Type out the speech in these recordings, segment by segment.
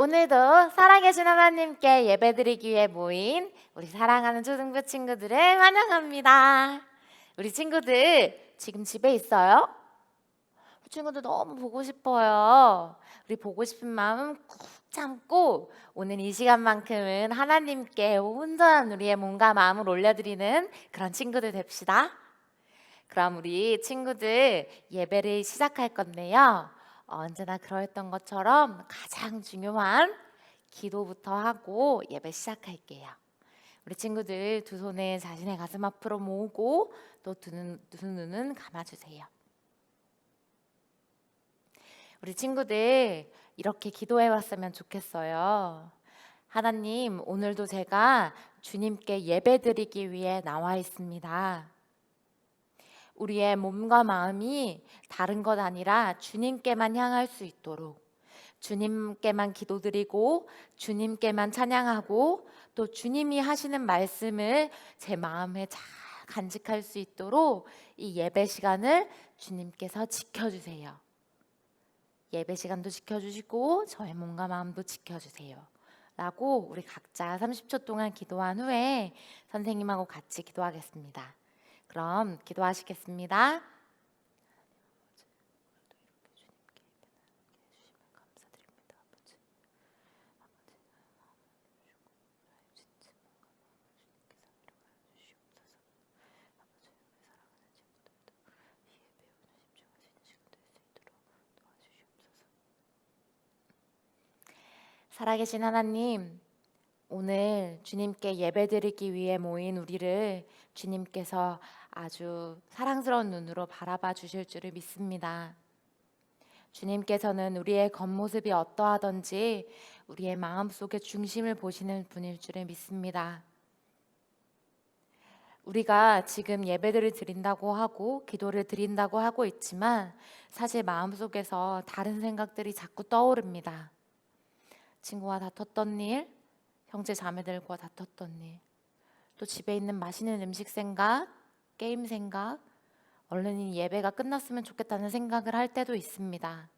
오늘도 살아계신 하나님께 예배드리기 위해 모인 우리 사랑하는 초등부 친구들을 환영합니다. 우리 친구들 지금 집에 있어요? 우리 친구들 너무 보고 싶어요. 우리 보고 싶은 마음 꾹 참고 오늘 이 시간만큼은 하나님께 온전한 우리의 몸과 마음을 올려드리는 그런 친구들 됩시다. 그럼 우리 친구들 예배를 시작할 건데요. 언제나 그러했던 것처럼 가장 중요한 기도부터 하고 예배 시작할게요. 우리 친구들 두 손을 자신의 가슴 앞으로 모으고 또 두 눈은 감아주세요. 우리 친구들 이렇게 기도해 왔으면 좋겠어요. 하나님, 오늘도 제가 주님께 예배드리기 위해 나와 있습니다. 우리의 몸과 마음이 다른 것 아니라 주님께만 향할 수 있도록 주님께만 기도드리고 주님께만 찬양하고 또 주님이 하시는 말씀을 제 마음에 잘 간직할 수 있도록 이 예배 시간을 주님께서 지켜주세요. 예배 시간도 지켜주시고 저의 몸과 마음도 지켜주세요. 라고 우리 각자 30초 동안 기도한 후에 선생님하고 같이 기도하겠습니다. 그럼 기도하시겠습니다. 살아계신 하나님, 오늘 주님께 예배드리기 위해 모인 우리를 주님께서 아주 사랑스러운 눈으로 바라봐 주실 줄을 믿습니다. 주님께서는 우리의 겉모습이 어떠하든지 우리의 마음속의 중심을 보시는 분일 줄을 믿습니다. 우리가 지금 예배를 드린다고 하고 기도를 드린다고 하고 있지만 사실 마음속에서 다른 생각들이 자꾸 떠오릅니다. 친구와 다퉜던 일, 형제 자매들과 다퉜던 일, 또 집에 있는 맛있는 음식 생각, 게임 생각, 얼른 이 예배가 끝났으면 좋겠다는 생각을 할 때도 있습니다.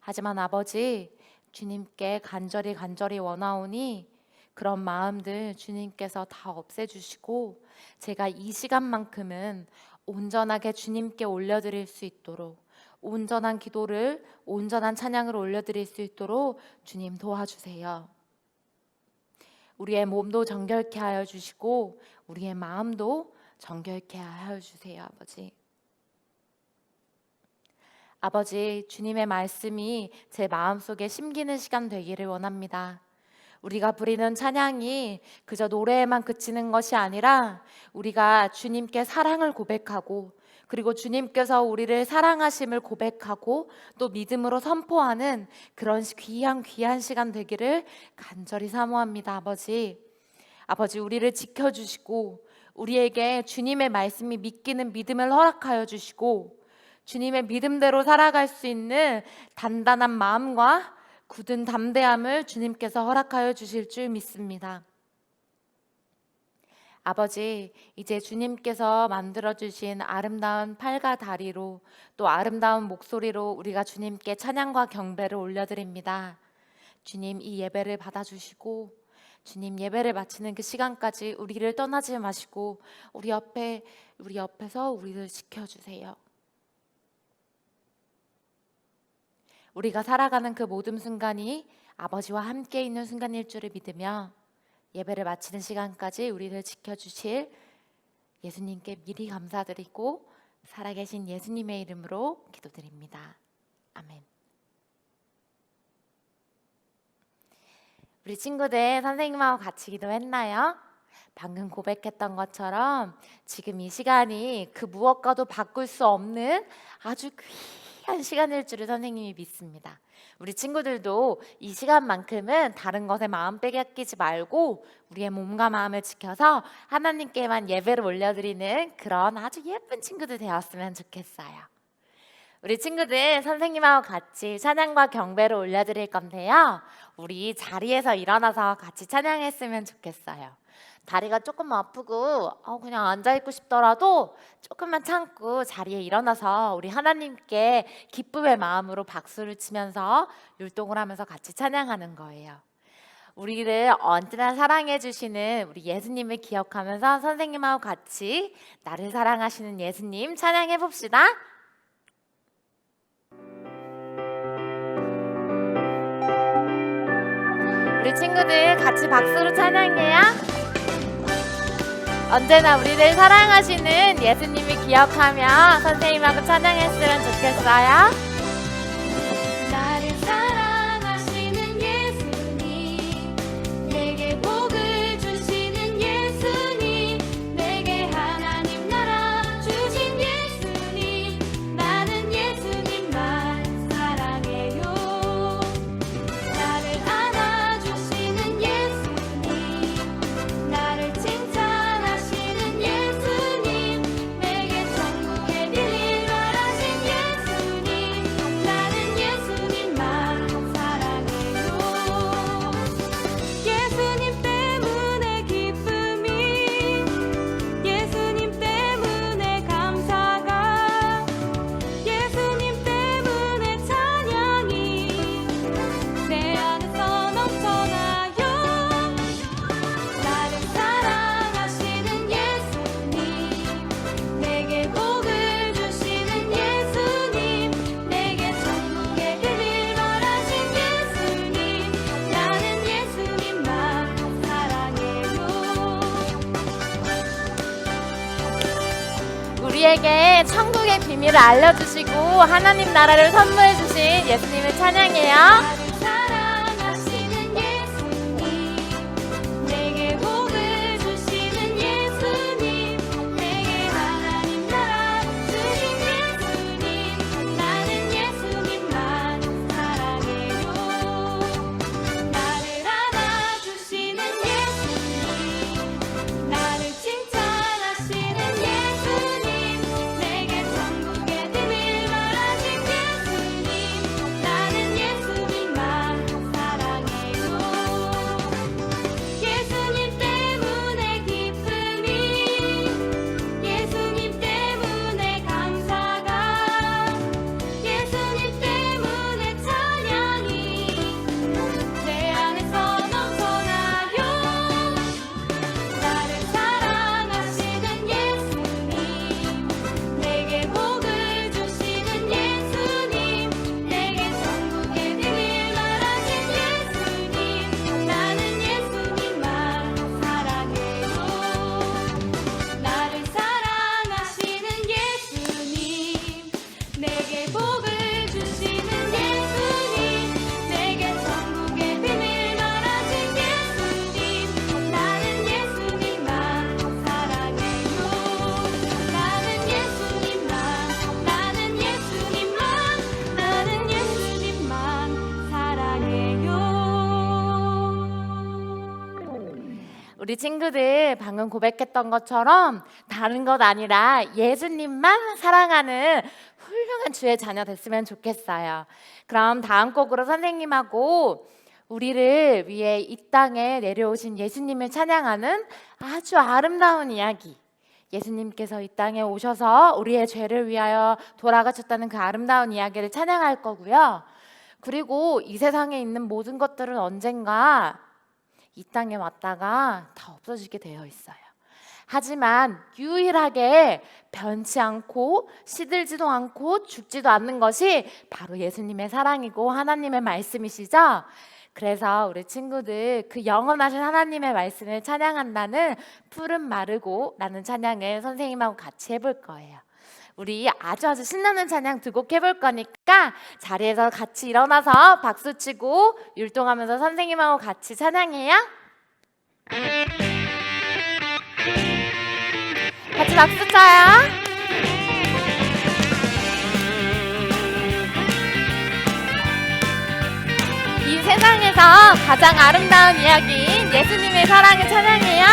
하지만 아버지, 주님께 간절히 원하오니 그런 마음들 주님께서 다 없애주시고 제가 이 시간만큼은 온전하게 주님께 올려드릴 수 있도록 온전한 기도를 온전한 찬양을 올려드릴 수 있도록 주님 도와주세요. 우리의 몸도 정결케 하여 주시고 우리의 마음도 정결케 하여 주세요. 아버지, 주님의 말씀이 제 마음속에 심기는 시간 되기를 원합니다. 우리가 부리는 찬양이 그저 노래에만 그치는 것이 아니라 우리가 주님께 사랑을 고백하고 그리고 주님께서 우리를 사랑하심을 고백하고 또 믿음으로 선포하는 그런 귀한 시간 되기를 간절히 사모합니다. 아버지, 우리를 지켜주시고 우리에게 주님의 말씀이 믿기는 믿음을 허락하여 주시고 주님의 믿음대로 살아갈 수 있는 단단한 마음과 굳은 담대함을 주님께서 허락하여 주실 줄 믿습니다. 아버지, 이제 주님께서 만들어주신 아름다운 팔과 다리로 또 아름다운 목소리로 우리가 주님께 찬양과 경배를 올려드립니다. 주님, 이 예배를 받아주시고 주님 예배를 마치는 그 시간까지 우리를 떠나지 마시고 우리 옆에서 우리를 지켜주세요. 우리가 살아가는 그 모든 순간이 아버지와 함께 있는 순간일 줄을 믿으며 예배를 마치는 시간까지 우리를 지켜주실 예수님께 미리 감사드리고 살아계신 예수님의 이름으로 기도드립니다. 아멘. 우리 친구들 선생님하고 같이 기도했나요? 방금 고백했던 것처럼 지금 이 시간이 그 무엇과도 바꿀 수 없는 아주 귀한 시간일 줄을 선생님이 믿습니다. 우리 친구들도 이 시간만큼은 다른 것에 마음 빼앗기지 말고 우리의 몸과 마음을 지켜서 하나님께만 예배를 올려드리는 그런 아주 예쁜 친구들 되었으면 좋겠어요. 우리 친구들 선생님하고 같이 찬양과 경배를 올려드릴 건데요. 우리 자리에서 일어나서 같이 찬양했으면 좋겠어요. 다리가 조금 아프고 그냥 앉아있고 싶더라도 조금만 참고 자리에 일어나서 우리 하나님께 기쁨의 마음으로 박수를 치면서 율동을 하면서 같이 찬양하는 거예요. 우리를 언제나 사랑해 주시는 우리 예수님을 기억하면서 선생님하고 같이 나를 사랑하시는 예수님 찬양해 봅시다. 우리 친구들 같이 박수로 찬양해요. 언제나 우리를 사랑하시는 예수님을 기억하며 선생님하고 찬양했으면 좋겠어요. 나를 사랑하시는 예수님, 내게 복을 주시는 예수님, 내게 하나님 나라 주신 예수님, 나는 예수님만 사랑해요. 나를 안아주시는 예수님, 나를 칭찬하시는 예수님, 내게 천국의 길 말하신 예수님, 나는 예수님만 사랑해요. 예수님 때문에 기쁨이, 예수님 때문에 감사가, 예수님 때문에 찬양이 내 안에서 넘쳐나요. 나를 사랑하시는 예수님, 내게 복을 주시는 예수님, 내게 천국의 길 말하신 예수님, 나는 예수님만 사랑해요. 우리에게 천국의 비밀을 알려주시고 하나님 나라를 선물해 주신 예수님을 찬양해요. 나를 사랑하시는 예수님, 내게 복을 주시는 예수님, 내게 하나님 나라 주신 예수님, 나는 예수님만 사랑해요. 나를 안아주시는 예수님, 나를 칭찬하시는 예수님, 내게 천국의 비밀 말하신 예수님, 나는 예수님만 사랑해요. 예수님 때문에 기쁨이, 예수님 때문에 감사가, 예수님 때문에 찬양이 내 안에서 넘쳐나요. 나를 사랑하시는 예수님, 내게 복을 주시는 예수님, 내게 천국의 비밀 말하신 예수님, 나는 예수님만 사랑해요. 나를 사랑하시는 예수님, 내게 복을 주시는 예수님, 내게 천국의 비밀 말하신 예수님, 나는 예수님만 사랑해요. 나는 예수님만, 나는 예수님만, 나는 예수님만 사랑해요. 우리 친구들 방금 고백했던 것처럼 다른 것 아니라 예수님만 사랑하는 훌륭한 주의 자녀 됐으면 좋겠어요. 그럼 다음 곡으로 선생님하고 우리를 위해 이 땅에 내려오신 예수님을 찬양하는 아주 아름다운 이야기, 예수님께서 이 땅에 오셔서 우리의 죄를 위하여 돌아가셨다는 그 아름다운 이야기를 찬양할 거고요. 그리고 이 세상에 있는 모든 것들은 언젠가 이 땅에 왔다가 다 없어지게 되어 있어요. 하지만 유일하게 변치 않고 시들지도 않고 죽지도 않는 것이 바로 예수님의 사랑이고 하나님의 말씀이시죠. 그래서 우리 친구들 그 영원하신 하나님의 말씀을 찬양한다는 푸른 마르고 라는 찬양을 선생님하고 같이 해볼 거예요. 우리 아주 신나는 찬양 두 곡 해볼 거니까 자리에서 같이 일어나서 박수치고 율동하면서 선생님하고 같이 찬양해요. 같이 박수 쳐요. 이 세상에서 가장 아름다운 이야기인 예수님의 사랑을 찬양해요.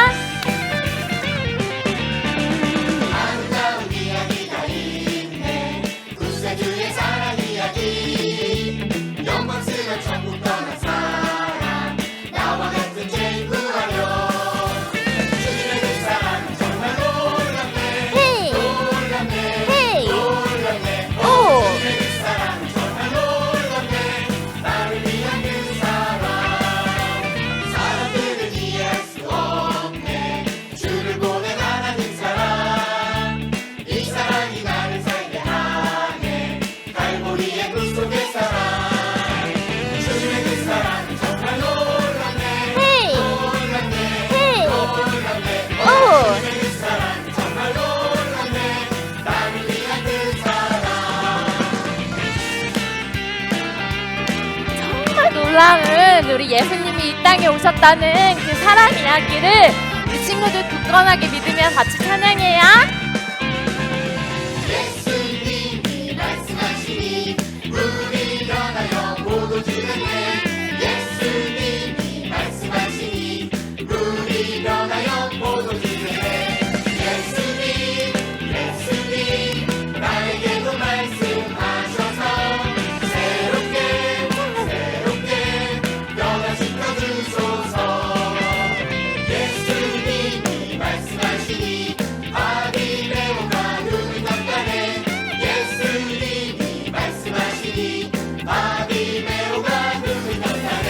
아름다운 이야기가 있네. 구세주의 사랑 이야기. 영광스러운 천국 떠난 사람, 나와 같은 죄인 구하려 그러면 우리 예수님이 이 땅에 오셨다는 그 사랑 이야기를 우리 친구들 굳건하게 믿으며 같이 찬양해요. 예수님이 말씀하시니 우리 변하여 포도주를 내 예수님이 말씀하시니 우리 변하여 포도주를 내 예수님 나에게도 말씀하셔서 새롭게 변화시켜 주소서 예수님이 말씀하시니 밥이 매우가 눈이 깜깜해 예수님이 말씀하시니 밥이 매우가 눈이 깜깜해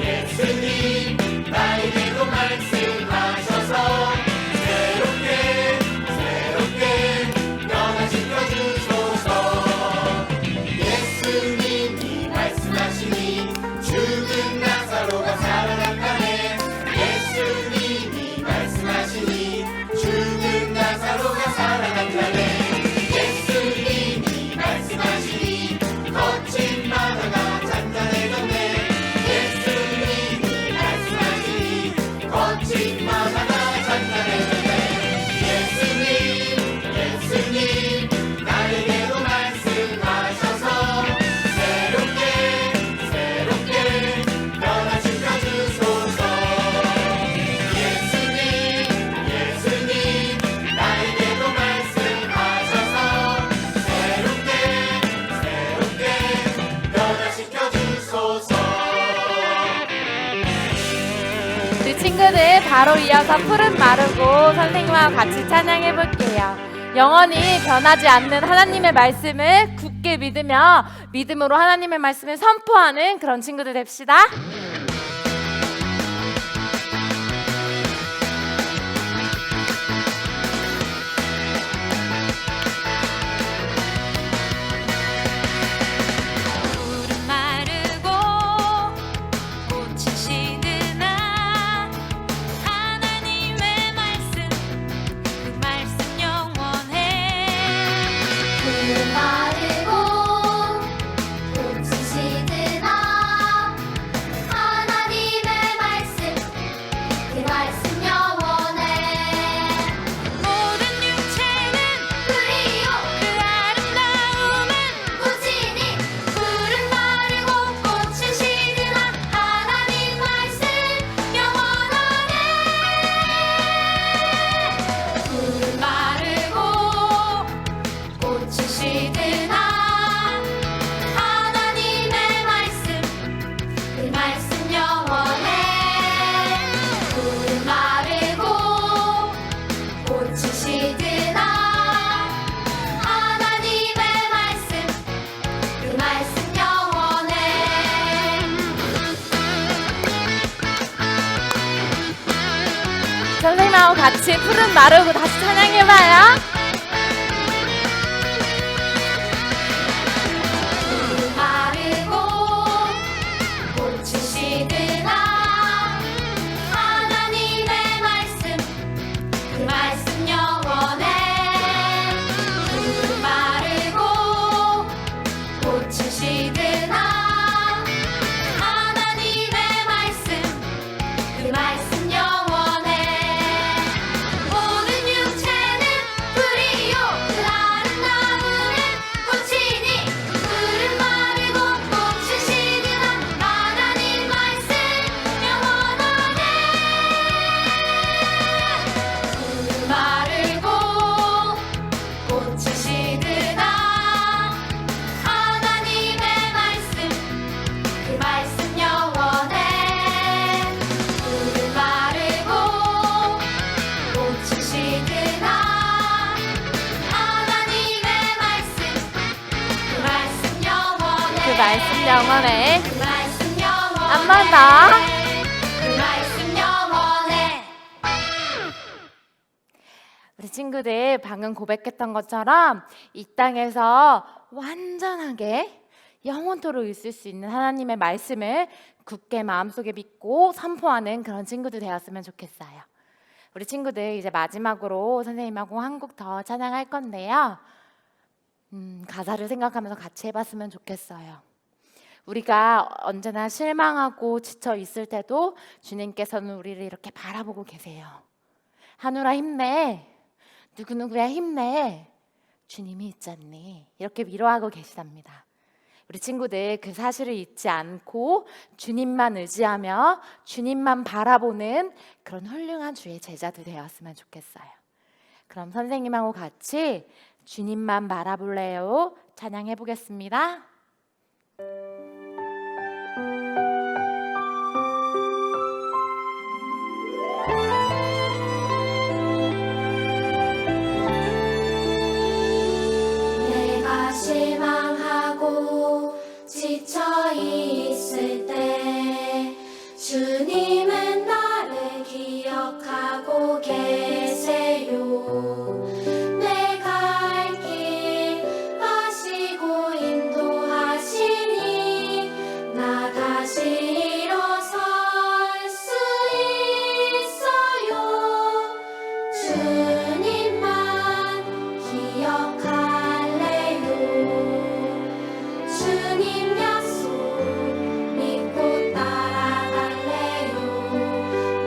예수님 나에게도 말씀하셔서 새롭게 변화시켜 주소서 예수님이 말씀하시니 죽은 나사로가 살아났다네 예수님이 말씀하시니 죽은 나사로가 살아났다네 예수님이 말씀하시니 거친 바다가 잔잔해졌네 예수님이 말씀하시니 거친 바다가 잔잔해졌네 예수님 나에게도 말씀하셔서 새롭게 변화시켜 주소서 예수님 나에게도 말씀하셔서 새롭게 변화시켜 주소서 우리 친구들 바로 이어서 푸른 마르고 선생님과 같이 찬양해 볼게요. 영원히 변하지 않는 하나님의 말씀을 굳게 믿으며 믿음으로 하나님의 말씀을 선포하는 그런 친구들 됩시다. 푸른 마르고 꽃이 시드나 하나님의 말씀 그 말씀 영원해 푸른 마르고 꽃이 시드나 하나님의 말씀 그 말씀 영원해 모든 육체는 우리요 그 아름다움은 꾸짖니 푸른 마르고 꽃이 시드나 하나님 말씀 영원하네 푸른 마르고 꽃이 시드나 하나님의 말씀 그 말씀 영원해 푸른 마르고 꽃이 시드나 하나님의 말씀 그 말씀 영원해 선생님하고 같이 푸른 마르고 다시 찬양해봐요. 푸른 마르고 꽃이 시드나 하나님의 말씀 그 말씀 영원해 푸른 마르고 꽃이 시드나 하나님의 말씀 그 말씀 영원해 모든 육체는 불이요 그 아름다움은 꽃이니 푸른 마르고 꽃이 시드나 하나님 말씀 영원하네 푸른 마르고 꽃이 시드나 하나님의 말씀 그 말씀 영원해 푸른 마르고 꽃이 시드나 하나님의 말씀 그 말씀 영원해 그 말씀 영원해. 그 말씀 영원해 한 번 더. 그 말씀 영원해 우리 친구들 방금 고백했던 것처럼 이 땅에서 완전하게 영원토록 있을 수 있는 하나님의 말씀을 굳게 마음속에 믿고 선포하는 그런 친구들 되었으면 좋겠어요. 우리 친구들 이제 마지막으로 선생님하고 한 곡 더 찬양할 건데요. 가사를 생각하면서 같이 해봤으면 좋겠어요. 우리가 언제나 실망하고 지쳐 있을 때도 주님께서는 우리를 이렇게 바라보고 계세요. 한우라 힘내. 누구누구야 힘내. 주님이 있잖니. 이렇게 위로하고 계시답니다. 우리 친구들 그 사실을 잊지 않고 주님만 의지하며 주님만 바라보는 그런 훌륭한 주의 제자들 되었으면 좋겠어요. 그럼 선생님하고 같이 주님만 바라볼래요? 찬양해 보겠습니다. 내가 실망하고 지쳐 있을 때 주님은 나를 기억하고 계세요. 내 갈 길 아시고 인도하시니 나 다시 일어설 수 있어요. 주님만 기억할래요. 주님 약속 믿고 따라갈래요.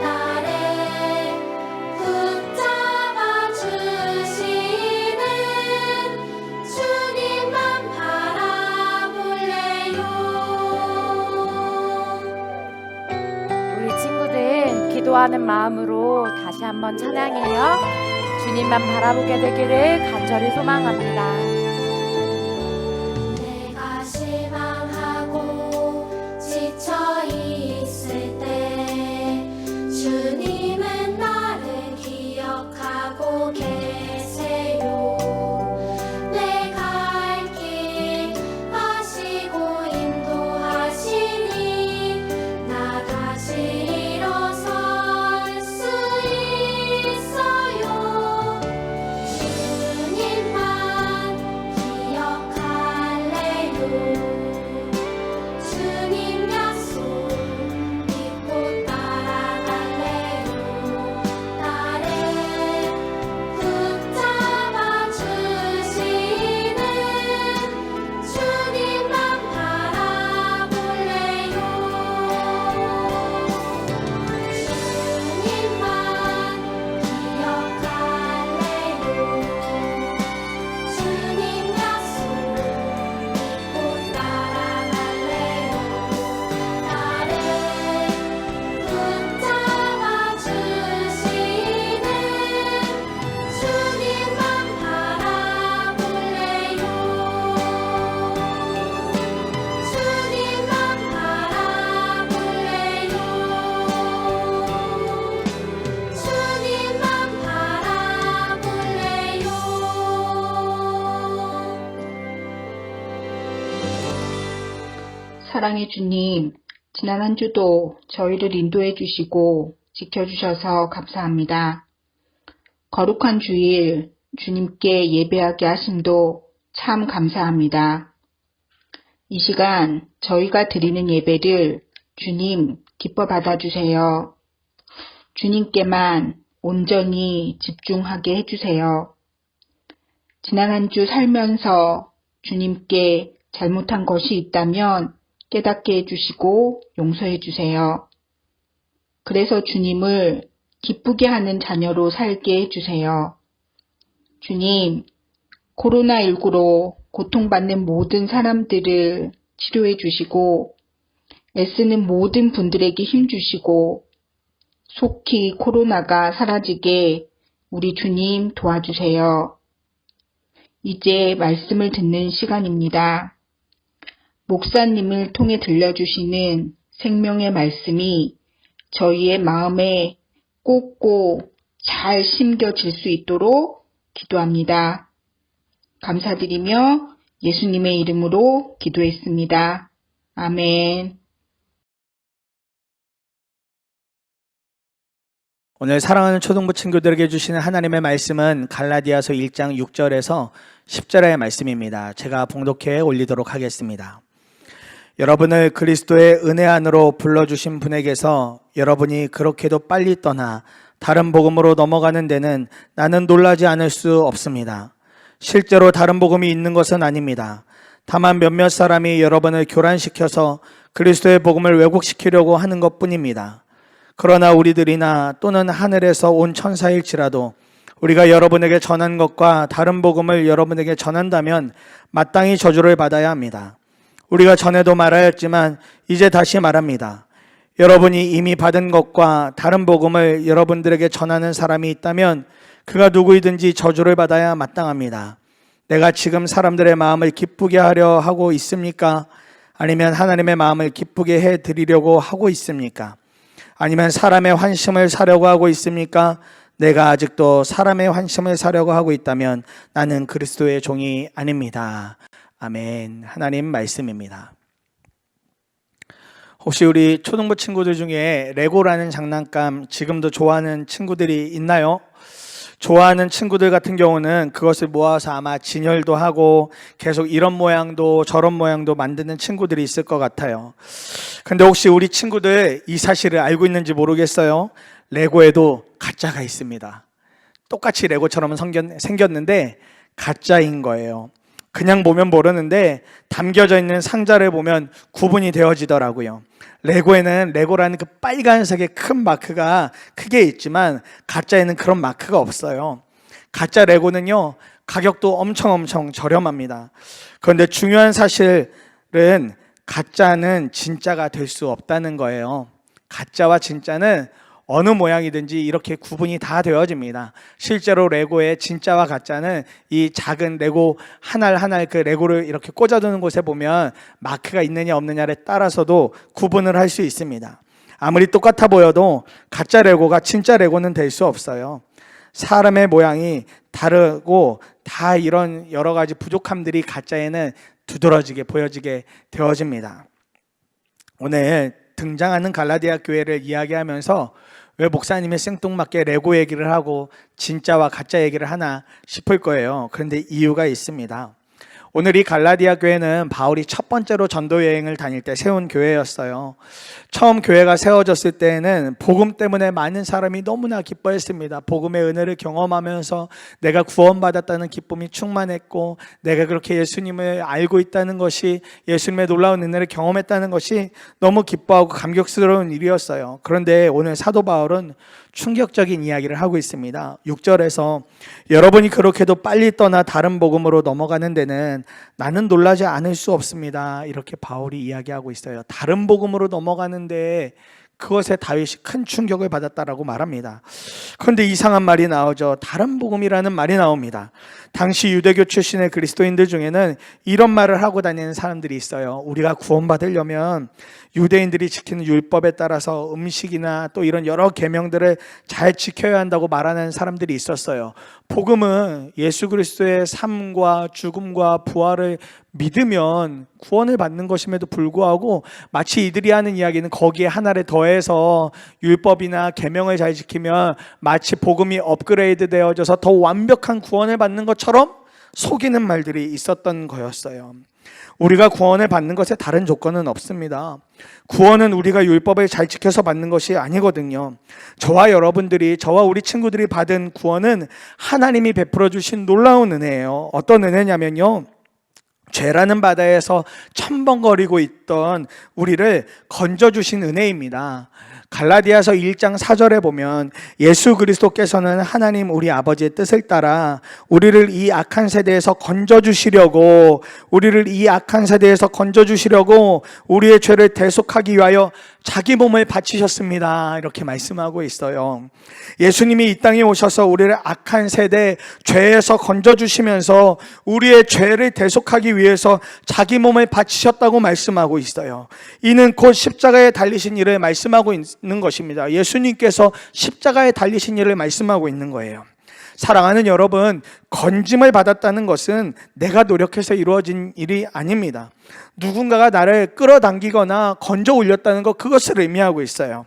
나를 붙잡아 주시는 주님만 바라볼래요. 우리 친구들 기도하는 마음으로 다시 한번 찬양해요. 주님만 바라보게 되기를 간절히 소망합니다. 내가 실망하고 지쳐 있을 때 주님은 나를 기억하고 계세요. 내 갈 길 아시고 인도하시니 나 다시 일어설 수 있어요. 주님만 기억할래요. 주님 약속 믿고 따라갈래요. 나를 붙잡아 주시는 주님만 바라볼래요. 주님만 기억할래요. 주님 약속 믿고 따라갈래요. 나를 붙잡아 주시는 주님만 바라볼래요. 주님만 바라볼래요. 주님만 바라볼래요. 사랑의 주님, 지난 한 주도 저희를 인도해 주시고 지켜주셔서 감사합니다. 거룩한 주일 주님께 예배하게 하심도 참 감사합니다. 이 시간 저희가 드리는 예배를 주님 기뻐 받아주세요. 주님께만 온전히 집중하게 해주세요. 지난 한 주 살면서 주님께 잘못한 것이 있다면 깨닫게 해주시고 용서해 주세요. 그래서 주님을 기쁘게 하는 자녀로 살게 해주세요. 주님, 코로나19로 고통받는 모든 사람들을 치료해 주시고 애쓰는 모든 분들에게 힘 주시고 속히 코로나가 사라지게 우리 주님 도와주세요. 이제 말씀을 듣는 시간입니다. 목사님을 통해 들려주시는 생명의 말씀이 저희의 마음에 꼭꼭 잘 심겨질 수 있도록 기도합니다. 감사드리며 예수님의 이름으로 기도했습니다. 아멘. 오늘 사랑하는 초등부 친구들에게 주시는 하나님의 말씀은 갈라디아서 1장 6절에서 10절의 말씀입니다. 제가 봉독해 올리도록 하겠습니다. 여러분을 그리스도의 은혜 안으로 불러주신 분에게서 여러분이 그렇게도 빨리 떠나 다른 복음으로 넘어가는 데는 나는 놀라지 않을 수 없습니다. 실제로 다른 복음이 있는 것은 아닙니다. 다만 몇몇 사람이 여러분을 교란시켜서 그리스도의 복음을 왜곡시키려고 하는 것뿐입니다. 그러나 우리들이나 또는 하늘에서 온 천사일지라도 우리가 여러분에게 전한 것과 다른 복음을 여러분에게 전한다면 마땅히 저주를 받아야 합니다. 우리가 전에도 말하였지만 이제 다시 말합니다. 여러분이 이미 받은 것과 다른 복음을 여러분들에게 전하는 사람이 있다면 그가 누구이든지 저주를 받아야 마땅합니다. 내가 지금 사람들의 마음을 기쁘게 하려 하고 있습니까? 아니면 하나님의 마음을 기쁘게 해드리려고 하고 있습니까? 아니면 사람의 환심을 사려고 하고 있습니까? 내가 아직도 사람의 환심을 사려고 하고 있다면 나는 그리스도의 종이 아닙니다. 아멘. 하나님 말씀입니다. 혹시 우리 초등부 친구들 중에 레고라는 장난감 지금도 좋아하는 친구들이 있나요? 좋아하는 친구들 같은 경우는 그것을 모아서 아마 진열도 하고 계속 이런 모양도 저런 모양도 만드는 친구들이 있을 것 같아요. 근데 혹시 우리 친구들 이 사실을 알고 있는지 모르겠어요. 레고에도 가짜가 있습니다. 똑같이 레고처럼 생겼는데 가짜인 거예요. 그냥 보면 모르는데 담겨져 있는 상자를 보면 구분이 되어지더라고요. 레고에는 레고라는 그 빨간색의 큰 마크가 크게 있지만 가짜에는 그런 마크가 없어요. 가짜 레고는요, 가격도 엄청 저렴합니다. 그런데 중요한 사실은 가짜는 진짜가 될 수 없다는 거예요. 가짜와 진짜는 어느 모양이든지 이렇게 구분이 다 되어집니다. 실제로 레고의 진짜와 가짜는 이 작은 레고 하나하나 그 레고를 이렇게 꽂아두는 곳에 보면 마크가 있느냐 없느냐에 따라서도 구분을 할 수 있습니다. 아무리 똑같아 보여도 가짜 레고가 진짜 레고는 될 수 없어요. 사람의 모양이 다르고 다 이런 여러 가지 부족함들이 가짜에는 두드러지게 보여지게 되어집니다. 오늘 등장하는 갈라디아 교회를 이야기하면서 왜 목사님이 생뚱맞게 레고 얘기를 하고 진짜와 가짜 얘기를 하나 싶을 거예요. 그런데 이유가 있습니다. 오늘 이 갈라디아 교회는 바울이 첫 번째로 전도 여행을 다닐 때 세운 교회였어요. 처음 교회가 세워졌을 때에는 복음 때문에 많은 사람이 너무나 기뻐했습니다. 복음의 은혜를 경험하면서 내가 구원받았다는 기쁨이 충만했고, 내가 그렇게 예수님을 알고 있다는 것이, 예수님의 놀라운 은혜를 경험했다는 것이 너무 기뻐하고 감격스러운 일이었어요. 그런데 오늘 사도 바울은 충격적인 이야기를 하고 있습니다. 6절에서 여러분이 그렇게도 빨리 떠나 다른 복음으로 넘어가는 데는 나는 놀라지 않을 수 없습니다. 이렇게 바울이 이야기하고 있어요. 다른 복음으로 넘어가는데 그것에 다윗이 큰 충격을 받았다라고 말합니다. 그런데 이상한 말이 나오죠. 다른 복음이라는 말이 나옵니다. 당시 유대교 출신의 그리스도인들 중에는 이런 말을 하고 다니는 사람들이 있어요. 우리가 구원받으려면 유대인들이 지키는 율법에 따라서 음식이나 또 이런 여러 계명들을 잘 지켜야 한다고 말하는 사람들이 있었어요. 복음은 예수 그리스도의 삶과 죽음과 부활을 믿으면 구원을 받는 것임에도 불구하고 마치 이들이 하는 이야기는 거기에 하나를 더해서 율법이나 계명을 잘 지키면 마치 복음이 업그레이드 되어져서 더 완벽한 구원을 받는 것처럼 속이는 말들이 있었던 거였어요. 우리가 구원을 받는 것에 다른 조건은 없습니다. 구원은 우리가 율법을 잘 지켜서 받는 것이 아니거든요. 저와 여러분들이, 저와 우리 친구들이 받은 구원은 하나님이 베풀어 주신 놀라운 은혜예요. 어떤 은혜냐면요, 죄라는 바다에서 첨벙거리고 있던 우리를 건져주신 은혜입니다. 갈라디아서 1장 4절에 보면 예수 그리스도께서는 하나님 우리 아버지의 뜻을 따라 우리를 이 악한 세대에서 건져주시려고 우리의 죄를 대속하기 위하여 자기 몸을 바치셨습니다. 이렇게 말씀하고 있어요. 예수님이 이 땅에 오셔서 우리를 악한 세대, 죄에서 건져주시면서 우리의 죄를 대속하기 위해서 자기 몸을 바치셨다고 말씀하고 있어요. 이는 곧 십자가에 달리신 일을 말씀하고 있는 것입니다. 예수님께서 십자가에 달리신 일을 말씀하고 있는 거예요. 사랑하는 여러분, 건짐을 받았다는 것은 내가 노력해서 이루어진 일이 아닙니다. 누군가가 나를 끌어당기거나 건져 올렸다는 것, 그것을 의미하고 있어요.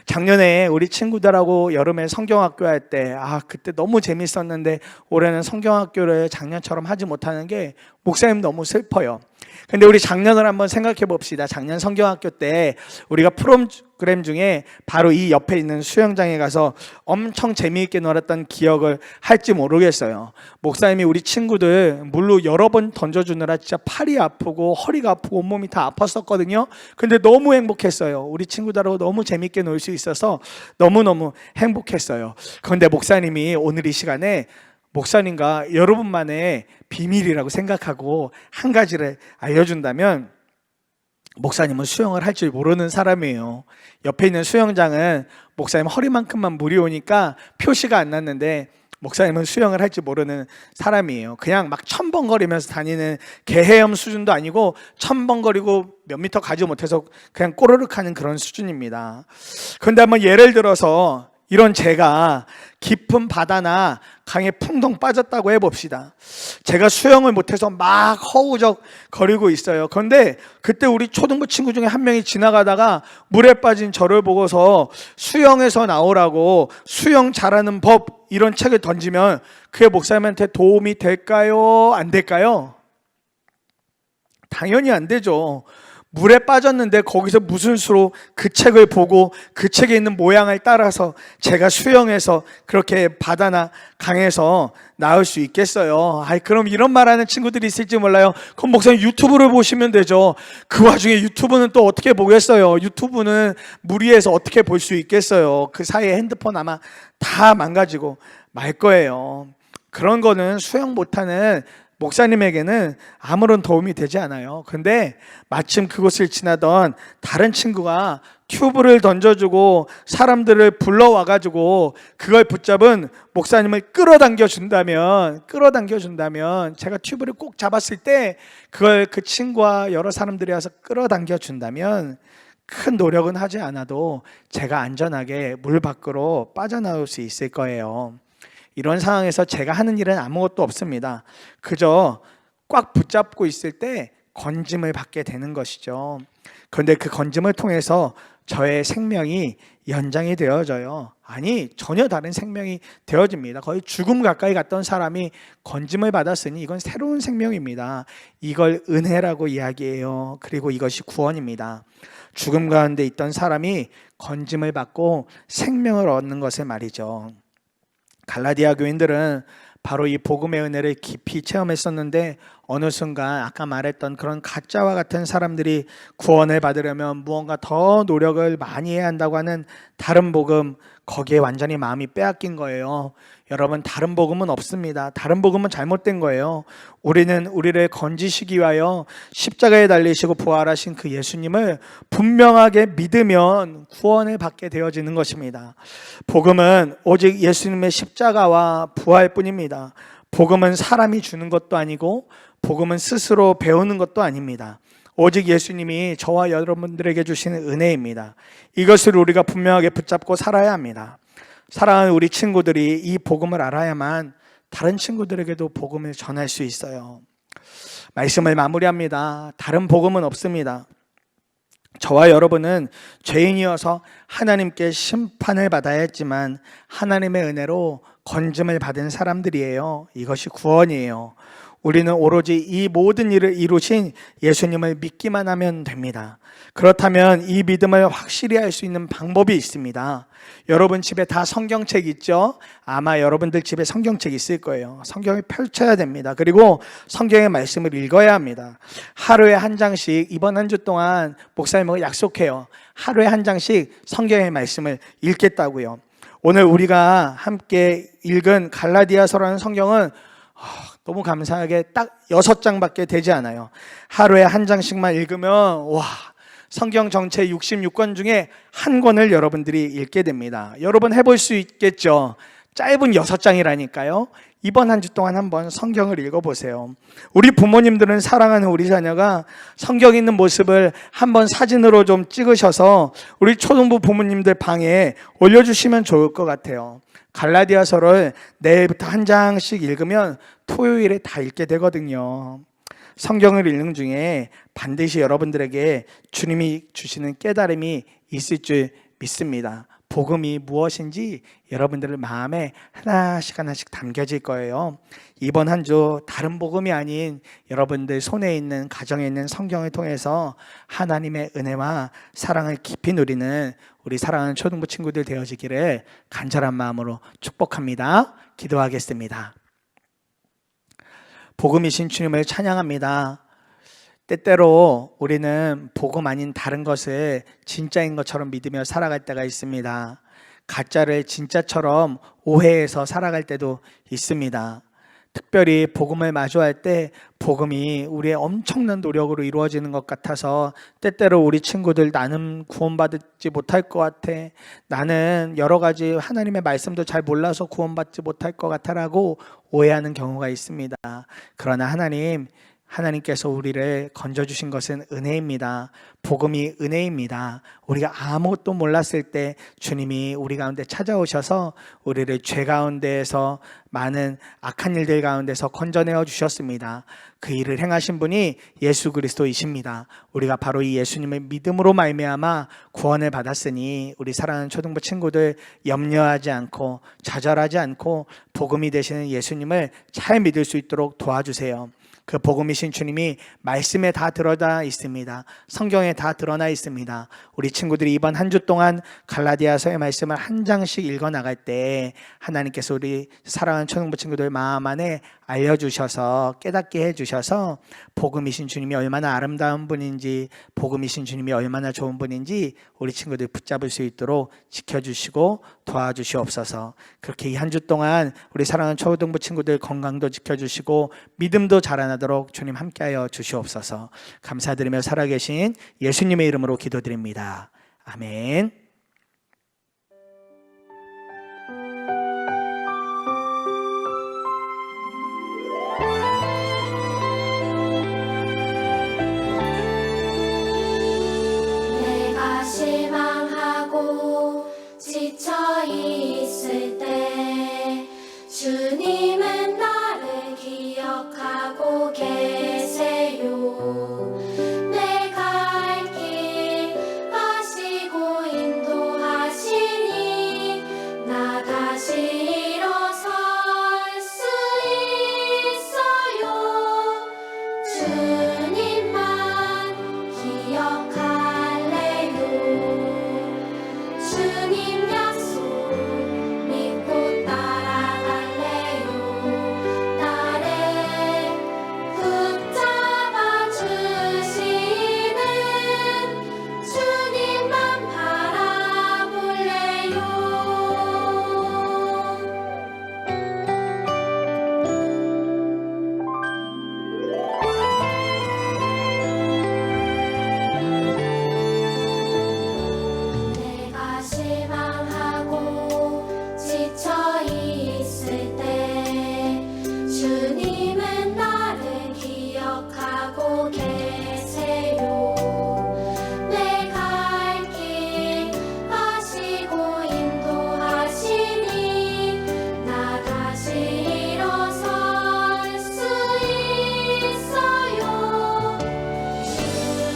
작년에 우리 친구들하고 여름에 성경학교 할 때 그때 너무 재밌었는데 올해는 성경학교를 작년처럼 하지 못하는 게 목사님 너무 슬퍼요. 근데 우리 작년을 한번 생각해 봅시다. 작년 성경학교 때 우리가 프로그램 중에 바로 이 옆에 있는 수영장에 가서 엄청 재미있게 놀았던 기억을 할지 모르겠어요. 목사님이 우리 친구들 물로 여러 번 던져주느라 진짜 팔이 아프고 허리가 아프고 온몸이 다 아팠었거든요. 근데 너무 행복했어요. 우리 친구들하고 너무 재미있게 놀 수 있어서 너무너무 행복했어요. 그런데 목사님이 오늘 이 시간에 목사님과 여러분만의 비밀이라고 생각하고 한 가지를 알려준다면, 목사님은 수영을 할 줄 모르는 사람이에요. 옆에 있는 수영장은 목사님 허리만큼만 물이 오니까 표시가 안 났는데, 목사님은 수영을 할 줄 모르는 사람이에요. 그냥 막 첨벙거리면서 다니는 개헤엄 수준도 아니고 첨벙거리고 몇 미터 가지 못해서 그냥 꼬르륵 하는 그런 수준입니다. 그런데 한번 예를 들어서 이런 제가 깊은 바다나 강에 풍덩 빠졌다고 해봅시다. 제가 수영을 못해서 막 허우적 거리고 있어요. 그런데 그때 우리 초등부 친구 중에 한 명이 지나가다가 물에 빠진 저를 보고서 수영에서 나오라고 수영 잘하는 법 이런 책을 던지면 그게 목사님한테 도움이 될까요? 안 될까요? 당연히 안 되죠. 물에 빠졌는데 거기서 무슨 수로 그 책을 보고 그 책에 있는 모양을 따라서 제가 수영해서 그렇게 바다나 강에서 나올 수 있겠어요? 그럼 이런 말하는 친구들이 있을지 몰라요. 그럼 목사님 유튜브를 보시면 되죠. 그 와중에 유튜브는 또 어떻게 보겠어요? 유튜브는 물 위에서 어떻게 볼 수 있겠어요? 그 사이에 핸드폰 아마 다 망가지고 말 거예요. 그런 거는 수영 못하는 목사님에게는 아무런 도움이 되지 않아요. 근데 마침 그곳을 지나던 다른 친구가 튜브를 던져주고 사람들을 불러와가지고 그걸 붙잡은 목사님을 끌어당겨 준다면 제가 튜브를 꼭 잡았을 때 그걸 그 친구와 여러 사람들이 와서 끌어당겨 준다면 큰 노력은 하지 않아도 제가 안전하게 물 밖으로 빠져나올 수 있을 거예요. 이런 상황에서 제가 하는 일은 아무것도 없습니다. 그저 꽉 붙잡고 있을 때 건짐을 받게 되는 것이죠. 그런데 그 건짐을 통해서 저의 생명이 연장이 되어져요. 아니, 전혀 다른 생명이 되어집니다. 거의 죽음 가까이 갔던 사람이 건짐을 받았으니 이건 새로운 생명입니다. 이걸 은혜라고 이야기해요. 그리고 이것이 구원입니다. 죽음 가운데 있던 사람이 건짐을 받고 생명을 얻는 것을 말이죠. 갈라디아 교인들은 바로 이 복음의 은혜를 깊이 체험했었는데 어느 순간 아까 말했던 그런 가짜와 같은 사람들이 구원을 받으려면 무언가 더 노력을 많이 해야 한다고 하는 다른 복음, 거기에 완전히 마음이 빼앗긴 거예요. 여러분, 다른 복음은 없습니다. 다른 복음은 잘못된 거예요. 우리는 우리를 건지시기 위하여 십자가에 달리시고 부활하신 그 예수님을 분명하게 믿으면 구원을 받게 되어지는 것입니다. 복음은 오직 예수님의 십자가와 부활뿐입니다. 복음은 사람이 주는 것도 아니고 복음은 스스로 배우는 것도 아닙니다. 오직 예수님이 저와 여러분들에게 주시는 은혜입니다. 이것을 우리가 분명하게 붙잡고 살아야 합니다. 사랑하는 우리 친구들이 이 복음을 알아야만 다른 친구들에게도 복음을 전할 수 있어요. 말씀을 마무리합니다. 다른 복음은 없습니다. 저와 여러분은 죄인이어서 하나님께 심판을 받아야 했지만 하나님의 은혜로 건짐을 받은 사람들이에요. 이것이 구원이에요. 우리는 오로지 이 모든 일을 이루신 예수님을 믿기만 하면 됩니다. 그렇다면 이 믿음을 확실히 할 수 있는 방법이 있습니다. 여러분 집에 다 성경책 있죠? 아마 여러분들 집에 성경책 있을 거예요. 성경을 펼쳐야 됩니다. 그리고 성경의 말씀을 읽어야 합니다. 하루에 한 장씩, 이번 한 주 동안 목사님하고 약속해요. 하루에 한 장씩 성경의 말씀을 읽겠다고요. 오늘 우리가 함께 읽은 갈라디아서라는 성경은 너무 감사하게 딱 6장밖에 되지 않아요. 하루에 한 장씩만 읽으면 성경 전체 66권 중에 한 권을 여러분들이 읽게 됩니다. 여러분 해볼 수 있겠죠? 짧은 6장이라니까요. 이번 한 주 동안 한번 성경을 읽어보세요. 우리 부모님들은 사랑하는 우리 자녀가 성경 있는 모습을 한번 사진으로 좀 찍으셔서 우리 초등부 부모님들 방에 올려주시면 좋을 것 같아요. 갈라디아서를 내일부터 한 장씩 읽으면 토요일에 다 읽게 되거든요. 성경을 읽는 중에 반드시 여러분들에게 주님이 주시는 깨달음이 있을 줄 믿습니다. 복음이 무엇인지 여러분들 마음에 하나씩 하나씩 담겨질 거예요. 이번 한 주 다른 복음이 아닌 여러분들 손에 있는 가정에 있는 성경을 통해서 하나님의 은혜와 사랑을 깊이 누리는 우리 사랑하는 초등부 친구들 되어지기를 간절한 마음으로 축복합니다. 기도하겠습니다. 복음이신 주님을 찬양합니다. 때때로 우리는 복음 아닌 다른 것을 진짜인 것처럼 믿으며 살아갈 때가 있습니다. 가짜를 진짜처럼 오해해서 살아갈 때도 있습니다. 특별히 복음을 마주할 때 복음이 우리의 엄청난 노력으로 이루어지는 것 같아서 때때로 우리 친구들 나는 구원받지 못할 것 같아, 나는 여러 가지 하나님의 말씀도 잘 몰라서 구원받지 못할 것 같아라고 오해하는 경우가 있습니다. 그러나 하나님께서 우리를 건져주신 것은 은혜입니다. 복음이 은혜입니다. 우리가 아무것도 몰랐을 때 주님이 우리 가운데 찾아오셔서 우리를 죄 가운데에서 많은 악한 일들 가운데서 건져내어 주셨습니다. 그 일을 행하신 분이 예수 그리스도이십니다. 우리가 바로 이 예수님의 믿음으로 말미암아 구원을 받았으니 우리 사랑하는 초등부 친구들 염려하지 않고 좌절하지 않고 복음이 되시는 예수님을 잘 믿을 수 있도록 도와주세요. 그 복음이신 주님이 말씀에 다 드러나 있습니다. 성경에 다 드러나 있습니다. 우리 친구들이 이번 한 주 동안 갈라디아서의 말씀을 한 장씩 읽어나갈 때 하나님께서 우리 사랑하는 초등부 친구들 마음 안에 알려주셔서 깨닫게 해주셔서 복음이신 주님이 얼마나 아름다운 분인지, 복음이신 주님이 얼마나 좋은 분인지 우리 친구들 붙잡을 수 있도록 지켜주시고 도와주시옵소서. 그렇게 이 한 주 동안 우리 사랑하는 초등부 친구들 건강도 지켜주시고 믿음도 자라나도록 주님 함께하여 주시옵소서. 감사드리며 살아계신 예수님의 이름으로 기도드립니다. 아멘. 내가 실망하고 지쳐 있을 때 주님은 나를 기억하고 계세요. 내 갈 길 아시고 인도하시니 나 다시 일어설 수 있어요. 주님만 기억할래요. 주님 약속 믿고 따라갈래요. 나를 붙잡아 주시는 주님만 바라볼래요. 내가 실망하고 지쳐 있을 때 주님은 나를 기억하고 계세요. 내 갈 길 아시고 인도하시니 나 다시 일어설 수 있어요.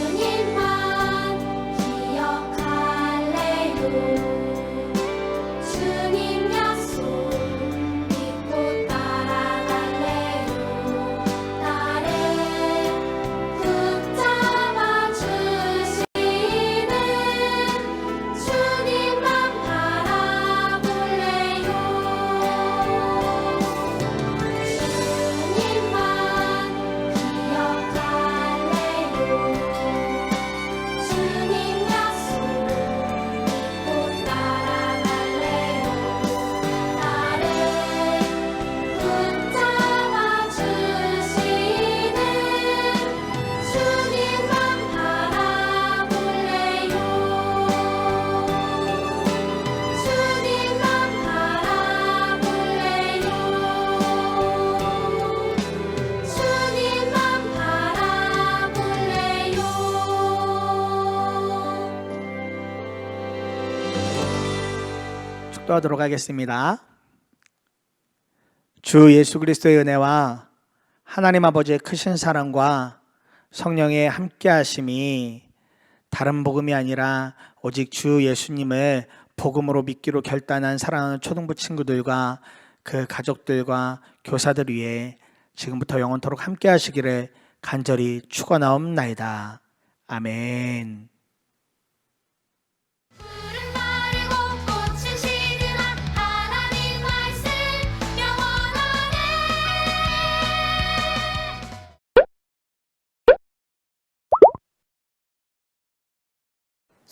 주님만 기억할래요. 주님 약속 믿고 따라갈래요. 나를 붙잡아 주시는 주님만 바라볼래요. 주님만 기억할래요. 주님 약속 믿고 따라갈래요. 나를 붙잡아 주시는 주님만 바라볼래요. 주님만 바라볼래요. 주님만 바라볼래요. 축도하도록 하겠습니다. 주 예수 그리스도의 은혜와 하나님 아버지의 크신 사랑과 성령의 함께하심이 다른 복음이 아니라 오직 주 예수님을 복음으로 믿기로 결단한 사랑하는 초등부 친구들과 그 가족들과 교사들 위해 지금부터 영원토록 함께 하시기를 간절히 축원하옵나이다. 아멘. 푸른 마르고 꽃은 시드나 하나님 말씀 영원하네.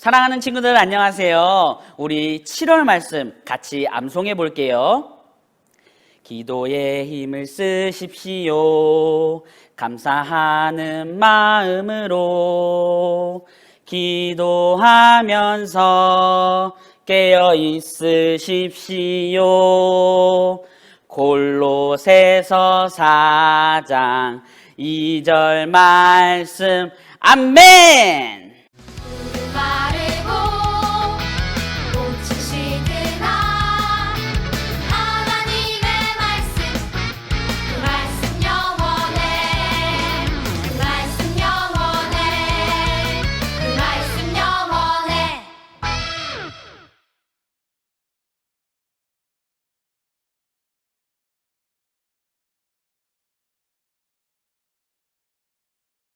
사랑하는 친구들 안녕하세요. 우리 7월 말씀 같이 암송해 볼게요. 기도에 힘을 쓰십시오. 감사하는 마음으로 기도하면서 깨어 있으십시오. 골로새서 4장 2절 말씀 아멘.